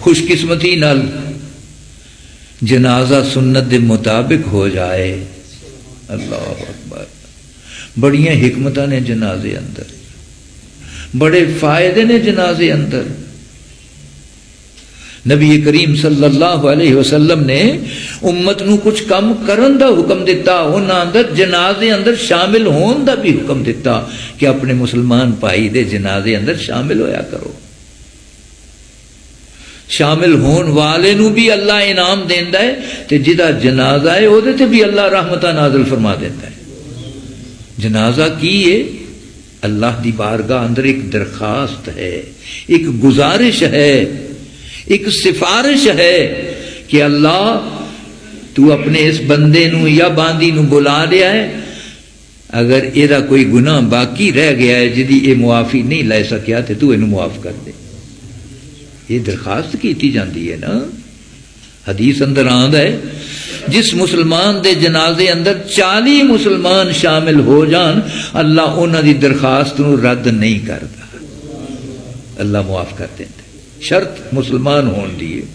خوش قسمتی نال جنازہ سنت دے مطابق ہو جائے. اللہ اکبر. بڑیاں حکمتاں نے جنازے اندر، بڑے فائدے نے جنازے اندر. نبی کریم صلی اللہ علیہ وسلم نے امت نو کچھ کم کرن دا حکم دیتا، انہاں اندر جنازے اندر شامل ہون دا بھی حکم دیتا کہ اپنے مسلمان بھائی دے جنازے اندر شامل ہویا کرو. شامل ہون والے نو بھی اللہ انعام دیندا ہے تے جدا جنازہ ہے او دے تے بھی اللہ رحمتہ نازل فرما دیندا ہے. جنازہ کی ہے؟ اللہ دی بارگاہ اندر ایک درخواست ہے، ایک گزارش ہے، ایک سفارش ہے کہ اللہ تو اپنے اس بندے نو یا باندی نو بلا لیا ہے، اگر ایدہ کوئی گناہ باقی رہ گیا ہے جدی اے معافی نہیں لے سکیا تے تو انہوں معاف کر دے. یہ درخواست کیتی جاندی ہے نا. حدیث اندر آندا ہے جس مسلمان دے جنازے اندر 40 مسلمان شامل ہو جان اللہ انہاں دی درخواست نو رد نہیں کرتا، اللہ معاف کر دیندا. شرط مسلمان ہون دی ہے،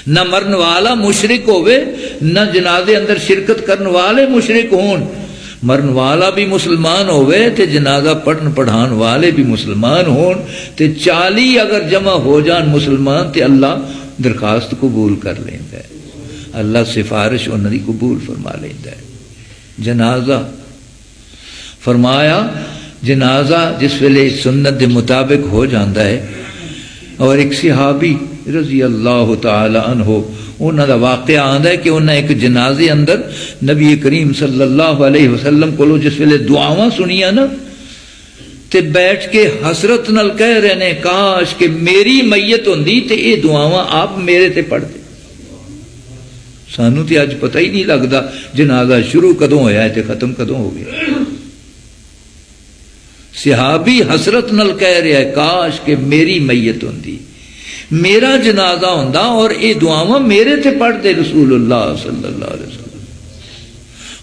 نہ مرن والا مشرک ہوئے نہ جنازے اندر شرکت کرن والے مشرک ہون. مرن والا بھی مسلمان ہوئے تے جنازہ پڑھن پڑھان والے بھی مسلمان ہون تے 40 اگر جمع ہو جان مسلمان تے اللہ درخواست قبول کر لیندا ہے، اللہ سفارش انہاں دی قبول فرما لیندا ہے. جنازہ فرمایا جنازہ جس ویلے سنت دے مطابق ہو جاندا ہے. اور ایک صحابی رضی اللہ تعالی عنہ انہاں دا واقعہ آندا ہے کہ انہاں ایک جنازے اندر نبی کریم صلی اللہ علیہ وسلم کو جس ویلے دعاواں سنیاں نا تے بیٹھ کے حسرت نال کہہ رہے نے کاش کہ میری میت ہوندی تے یہ دعاواں آپ میرے تے پڑھ دے. سانو تے اج پتہ ہی نہیں لگدا جنازہ شروع کدوں ہویا ہے تے ختم کدوں ہو گیا. صحابی حسرت نال کہہ رہا ہے کاش کہ میری میت ہوندی، میرا جنازہ ہوندا اور یہ دعاواں میرے تے پڑھ دے رسول اللہ صلی اللہ علیہ وسلم.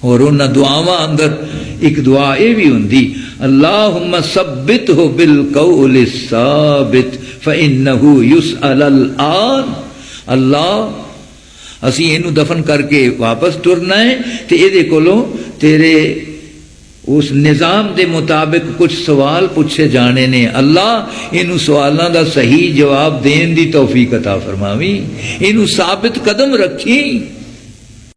اور انہاں دعاواں اندر ایک دعا یہ بھی ہوندی اللہم ثبتہ بالقول الثابت فإنہ یسأل الآن. اللہ اسی اینو دفن کر کے واپس ٹرنا ہے تے یہ کولوں تیرے اس نظام دے مطابق کچھ سوال پوچھے جانے نے، اللہ انہوں سوالوں دا صحیح جواب دین دی توفیق عطا فرماویں، انہوں ثابت قدم رکھی.